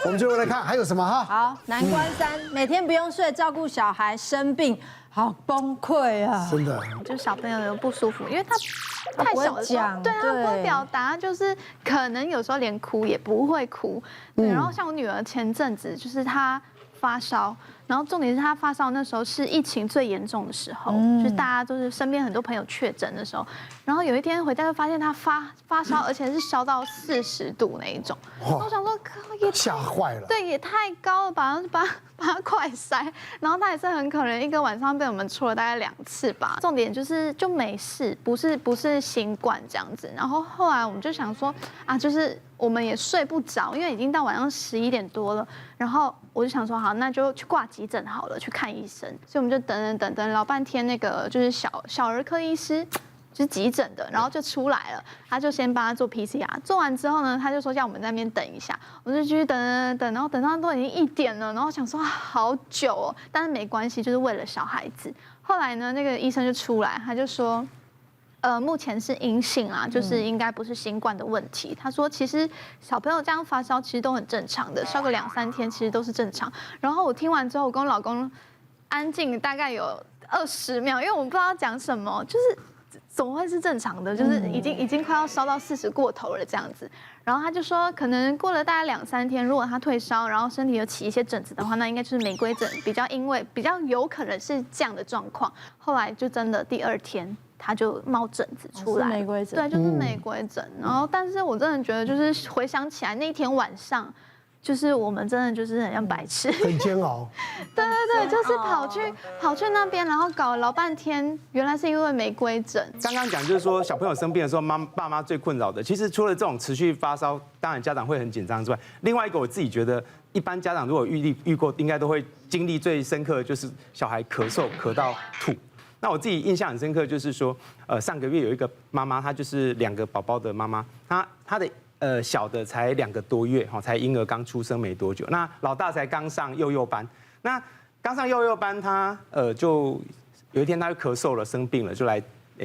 我们最后来看还有什么哈？好，南关3每天不用睡，照顾小孩生病，好崩溃啊！真的，就是小朋友有不舒服，因为他太小的时候，对他不会表达，就是可能有时候连哭也不会哭。对，然后像我女儿前阵子就是她发烧，然后重点是她发烧那时候是疫情最严重的时候，就是大家都是身边很多朋友确诊的时候，然后有一天回家就发现她发烧，而且是烧到40度那一种，我想说也吓坏了，对，也太高了吧，然后就把它快筛，然后他也是很可怜，一个晚上被我们戳了大概2次吧。重点就是就没事，不是新冠这样子。然后后来我们就想说啊，就是我们也睡不着，因为已经到晚上11点多了。然后我就想说好，那就去挂急诊好了，去看医生。所以我们就等老半天，那个就是小儿科医师。就是急诊的，然后就出来了，他就先帮他做 PCR， 做完之后呢，他就说叫我们在那边等一下，我就继续等，然后等到都已经1点了，然后想说好久哦，但是没关系，就是为了小孩子。后来呢，那个医生就出来，他就说，目前是阴性啦，就是应该不是新冠的问题。他说其实小朋友这样发烧其实都很正常的，烧个2、3天其实都是正常。然后我听完之后，我跟我老公安静大概有20秒，因为我们不知道讲什么，就是。怎么会是正常的？就是已经快要烧到40过头了这样子。然后他就说，可能过了大概2、3天，如果他退烧，然后身体有起一些疹子的话，那应该就是玫瑰疹，比较有可能是这样的状况。后来就真的第2天他就冒疹子出来，玫瑰疹，对，就是玫瑰疹。然后，但是我真的觉得，就是回想起来那天晚上。就是我们真的就是很像白痴，很煎熬。对，就是跑去那边，然后搞了老半天，原来是因为玫瑰疹。刚刚讲就是说，小朋友生病的时候，爸妈最困扰的，其实除了这种持续发烧，当然家长会很紧张之外，另外一个我自己觉得，一般家长如果遇过，应该都会经历最深刻的就是小孩咳嗽咳到吐。那我自己印象很深刻，就是说，上个月有一个妈妈，她就是2个宝宝的妈妈，她的。小的才2个多月，才婴儿刚出生没多久。那老大才刚上幼幼班。那刚上幼幼班，他就有一天他就咳嗽了，生病了，就来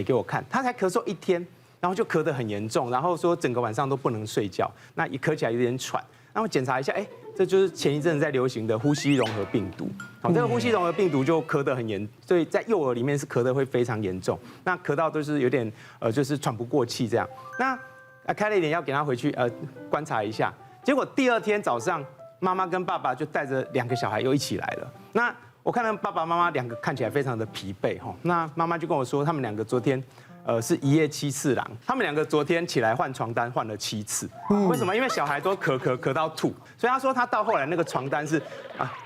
给我看。他才咳嗽1天，然后就咳得很严重，然后说整个晚上都不能睡觉，那一咳起来有点喘。然后检查一下，这就是前一阵子在流行的呼吸融合病毒。好，这个呼吸融合病毒就咳得很严，所以在幼儿里面是咳得会非常严重。那咳到都是有点就是喘不过气这样。那开了1点要给他回去观察一下，结果第2天早上，妈妈跟爸爸就带着2个小孩又一起来了。那我看到爸爸妈妈2个看起来非常的疲惫哈。那妈妈就跟我说，他们2个昨天是1夜7次郎，他们2个昨天起来换床单换了7次。为什么？因为小孩都咳到吐，所以他说他到后来那个床单是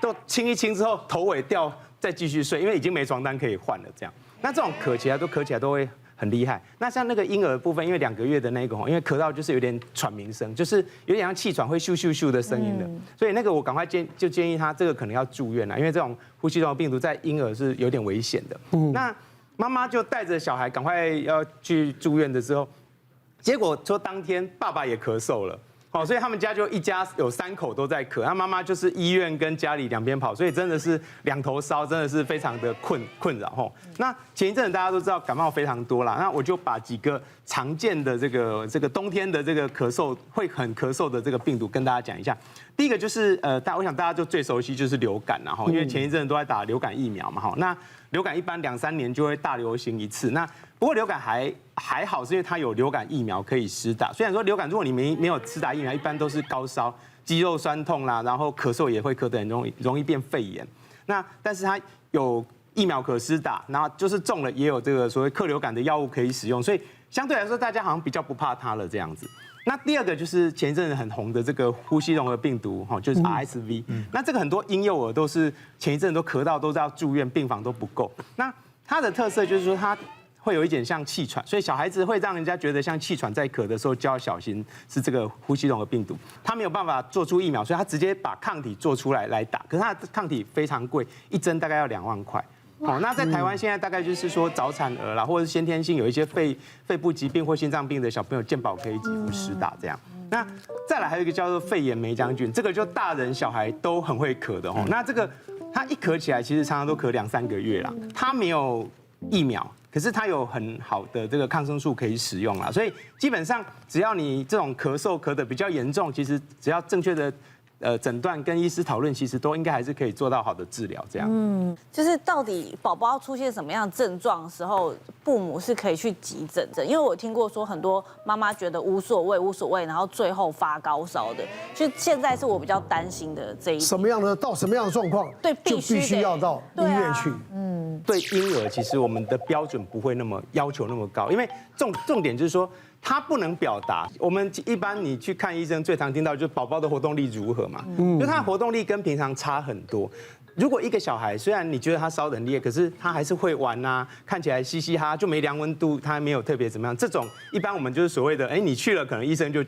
都清一清之后头尾掉再继续睡，因为已经没床单可以换了这样。那这种咳起来都会。很厉害。那像那个婴儿部分，因为2个月的那个因为咳到就是有点喘鸣声，就是有点像气喘会咻咻咻的声音的，所以那个我赶快建议他这个可能要住院了，因为这种呼吸道病毒在婴儿是有点危险的。那妈妈就带着小孩赶快要去住院的时候，结果说当天爸爸也咳嗽了。好，所以他们家就一家有3口都在咳，他妈妈就是医院跟家里两边跑，所以真的是2头烧，真的是非常的困扰吼。那前一阵子大家都知道感冒非常多啦，那我就把几个常见的这个冬天的这个咳嗽会很咳嗽的这个病毒跟大家讲一下。第一个就是我想大家就最熟悉就是流感啦哈，因为前一阵子都在打流感疫苗嘛哈。那流感一般2、3年就会大流行一次，那不过流感还好，是因为它有流感疫苗可以施打。虽然说流感如果你没有施打疫苗，一般都是高烧、肌肉酸痛啦，然后咳嗽也会咳得很容易变肺炎。那但是它有疫苗可施打，然后就是中了也有这个所谓克流感的药物可以使用，所以相对来说大家好像比较不怕它了这样子。那第2个就是前一阵子很红的这个呼吸融合病毒，就是 RSV。那这个很多婴幼儿都是前一阵都咳到都是要住院，病房都不够。那它的特色就是说它会有一点像气喘，所以小孩子会让人家觉得像气喘在咳的时候就要小心是这个呼吸融合病毒。它没有办法做出疫苗，所以它直接把抗体做出来打，可是它的抗体非常贵，1针大概要2万块。好，那在台湾现在大概就是说早产儿啦，或者是先天性有一些肺部疾病或心脏病的小朋友，健保可以给付施打这样。那再来还有一个叫做肺炎梅浆菌，这个就大人小孩都很会咳的哦。那这个它一咳起来，其实常常都咳2、3个月啦，它没有疫苗，可是它有很好的这个抗生素可以使用啦，所以基本上只要你这种咳嗽咳得比较严重，其实只要正确的诊断跟医师讨论，其实都应该还是可以做到好的治疗。这样，就是到底宝宝出现什么样的症状的时候，父母是可以去急诊的。因为我听过说很多妈妈觉得无所谓，然后最后发高烧的，就现在是我比较担心的这一点。什么样的到什么样的状况，对，就必须要到医院去。对婴儿，其实我们的标准不会那么要求那么高，因为重点就是说。他不能表达，我们一般你去看医生，最常听到就是宝宝的活动力如何嘛，就他的活动力跟平常差很多。如果一个小孩虽然你觉得他烧得很厉害，可是他还是会玩啊，看起来嘻嘻哈哈，就没量温度，他没有特别怎么样，这种一般我们就是所谓的，你去了可能医生就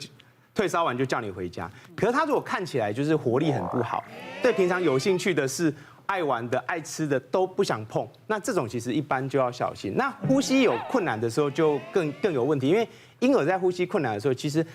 退烧完就叫你回家。可是他如果看起来就是活力很不好，对平常有兴趣的事。爱玩的、爱吃的都不想碰，那这种其实一般就要小心。那呼吸有困难的时候就更有问题，因为婴儿在呼吸困难的时候，其实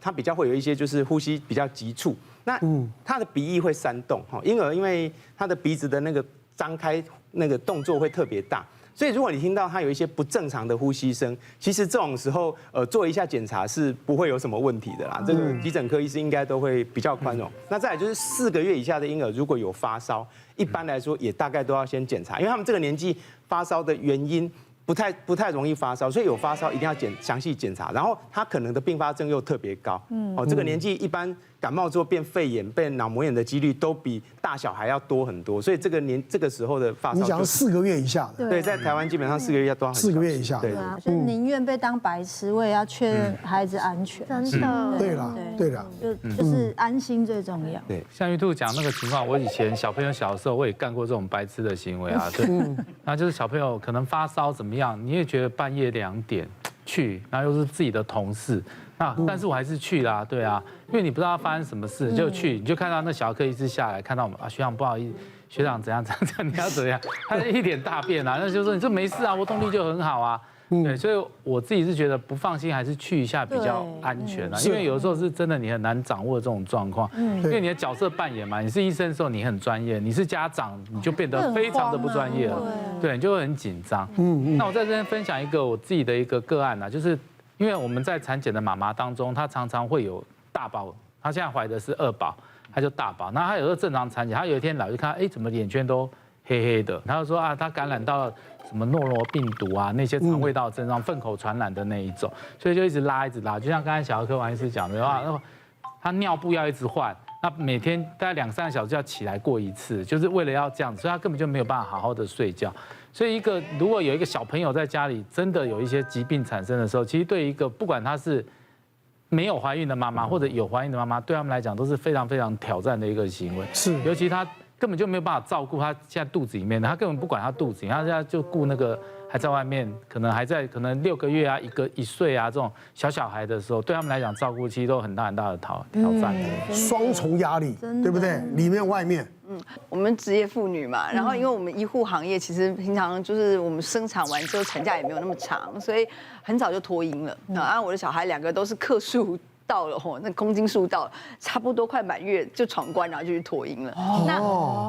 他比较会有一些就是呼吸比较急促，那他的鼻翼会煽动，婴儿因为他的鼻子的那个张开那个动作会特别大。所以，如果你听到他有一些不正常的呼吸声，其实这种时候，做一下检查是不会有什么问题的啦。这个急诊科医师应该都会比较宽容。那再来就是4个月以下的婴儿，如果有发烧，一般来说也大概都要先检查，因为他们这个年纪发烧的原因不太容易发烧，所以有发烧一定要详细检查。然后他可能的并发症又特别高，这个年纪一般感冒之后变肺炎、变脑膜炎的几率都比大小孩要多很多，所以这个时候的发烧，你讲4个月以下的，对，在台湾基本上4个月都要4个月以下，对啊，就宁愿被当白痴，我也要确认孩子安全。真的，对了，对了，就是安心最重要。对，像玉兔讲那个情况，我以前小朋友小的时候，我也干过这种白痴的行为啊。对，那就是小朋友可能发烧怎么样，你也觉得半夜2点去，然后又是自己的同事，那但是我还是去啦，对啊，因为你不知道发生什么事，就去，你就看到那小儿科医师下来，看到我们学长不好意思，学长怎样，你要怎样，他一脸大便啊，那就说你这没事啊，活动力就很好啊。对，所以我自己是觉得不放心，还是去一下比较安全啊。因为有的时候是真的你很难掌握这种状况，因为你的角色扮演嘛，你是医生的时候你很专业，你是家长你就变得非常的不专业了，对，你就会很紧张。那我在这边分享一个我自己的一个个案啊，就是因为我们在产检的妈妈当中，她常常会有大宝，她现在怀的是2宝，她就大宝，那她有时候正常产检，她有一天来就看，怎么脸圈都黑黑的，她就说啊，她感染到了。什么诺罗病毒啊，那些肠胃道症状、粪口传染的那一种，所以就一直拉，就像刚才小儿科王医师讲的话，他尿布要一直换，那每天大概2、3个小时就要起来过一次，就是为了要这样子，所以他根本就没有办法好好的睡觉。所以如果有一个小朋友在家里真的有一些疾病产生的时候，其实对一个不管他是没有怀孕的妈妈或者有怀孕的妈妈，对他们来讲都是非常非常挑战的一个行为，是，尤其他。根本就没有办法照顾他现在肚子里面的，他根本不管他肚子里，他现在就顾那个还在外面，可能6个月啊、1岁啊这种小孩的时候，对他们来讲照顾其实都有很大的挑战，双重压力，对不对？里面外面。我们职业妇女嘛，然后因为我们医护行业其实平常就是我们生产完之后产假也没有那么长，所以很早就脱婴了。然后我的小孩2个都是克数。到了那公斤数到了，差不多快满月就闯关，然后就去脱婴了。那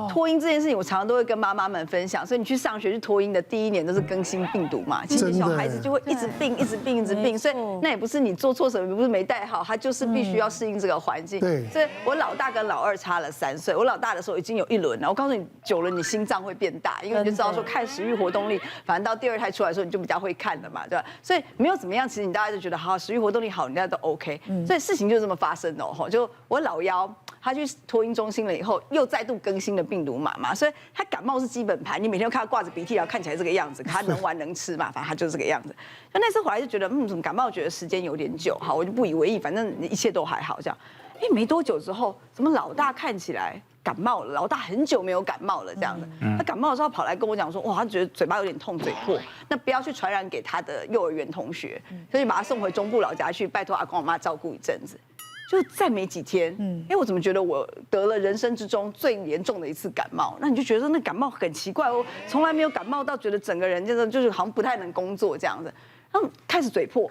脱婴这件事情，我常常都会跟妈妈们分享。所以你去上学去脱婴的第1年都是更新病毒嘛，其实小孩子就会一直病，所以那也不是你做错什么，也不是没带好，他就是必须要适应这个环境。对，所以我老大跟老2差了3岁，我老大的时候已经有1轮了。我告诉你，久了你心脏会变大，因为你就知道说看食欲活动力，反正到第2胎出来的时候你就比较会看了嘛，对吧？所以没有怎么样，其实你大家就觉得好，食欲活动力好，人家都 OK。所以事情就这么发生的哦，就我老幺他去托婴中心了以后，又再度更新了病毒码嘛，所以他感冒是基本盘，你每天都看他挂着鼻涕，然后看起来这个样子，可他能玩能吃嘛，反正他就是这个样子。就那次回来就觉得，怎么感冒觉得时间有点久，好，我就不以为意，反正一切都还好这样。没多久之后，怎么老大看起来感冒了？老大很久没有感冒了，这样子。他感冒的时候跑来跟我讲说，哇，他觉得嘴巴有点痛，嘴破，那不要去传染给他的幼儿园同学，所以把他送回中部老家去，拜托阿公阿妈照顾一阵子。就再没几天，我怎么觉得我得了人生之中最严重的一次感冒？那你就觉得那感冒很奇怪，我从来没有感冒到觉得整个人就是好像不太能工作这样子，然后开始嘴破。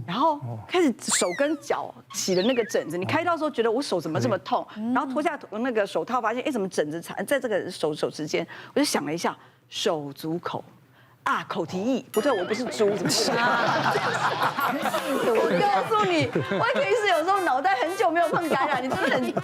然后开始手跟脚起了那个疹子，你开刀的时候觉得我手怎么这么痛，然后脱下那个手套，发现怎么疹子缠在这个手指间，我就想了一下，手足口啊，口蹄疫，不对，我不是猪，怎么是？我告诉你，外科医师有时候脑袋很久没有碰感染，你真的很极，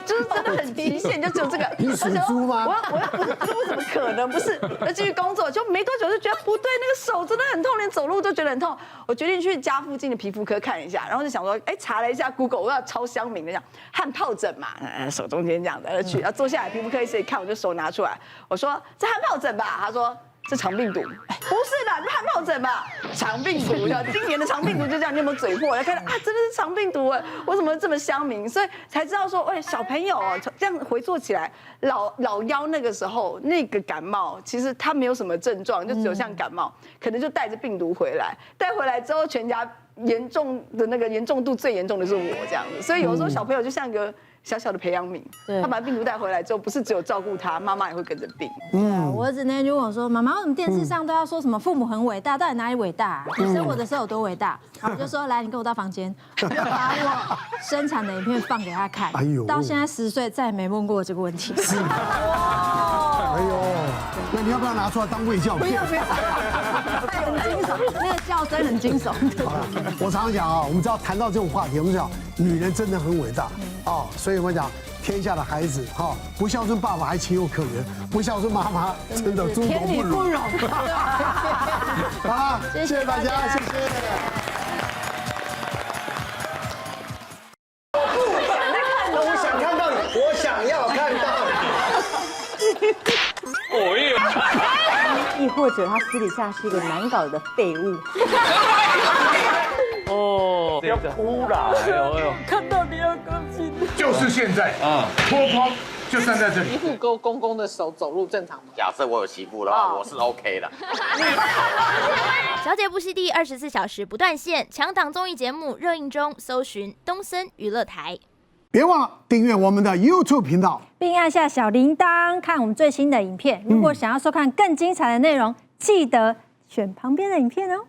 就是真的很极限，就只有这个。你属猪吗？我又不是猪，怎么可能？不是，要继续工作，就没多久就觉得不对，那个手真的很痛，连走路都觉得很痛。我决定去家附近的皮肤科看一下，然后就想说，哎，查了一下 Google， 我要超乡民的讲汗疱疹嘛，手中间这样的去，然后坐下来，皮肤科医生一看，我就手拿出来，我说这汗疱疹吧，他说。是肠病毒，不是啦，是汗疱疹吧？肠病毒，今年的肠病毒就这样，你有没有嘴破？我看到啊，真的是肠病毒哎，我怎么这么乡民？所以才知道说，哎，小朋友哦，这样回溯起来，老幺那个时候那个感冒，其实他没有什么症状，就只有像感冒，可能就带着病毒回来，带回来之后，全家严重的那个严重度最严重的是我这样子，所以有时候小朋友就像一个。小小的培养皿，他把病毒带回来之后，不是只有照顾他，妈妈也会跟着病。我儿子那天就问我说：“妈妈，为什么电视上都要说什么父母很伟大？到底哪里伟大？你生我的时候有多伟大？”然后我就说：“来，你跟我到房间。”我就把我生产的影片放给他看。哎呦，到现在10岁，再也没问过这个问题。是。哎呦，那你要不要拿出来当卫教片？不要，很惊悚，那个叫声很惊悚。好了，我常常讲啊，我们只要谈到这种话题，我们讲女人真的很伟大啊，所以我们讲天下的孩子哈，不孝顺爸爸还情有可原，不孝顺妈妈真的猪狗不如。好了，谢谢大家，谢谢。我想看到你，我想要看到你。亦或者他私底下是一个难搞的废物。哦，不要哭啦！哎呦，看到你要高兴。就是现在啊，脱光就站在这里。媳妇勾公公的手走路正常吗？假设我有媳妇的话，我是 OK 的。小姐不息地24小时不断线，强档综艺节目热映中，搜寻东森娱乐台。别忘了订阅我们的 YouTube 频道，并按下小铃铛看我们最新的影片。如果想要收看更精彩的内容，记得选旁边的影片哦。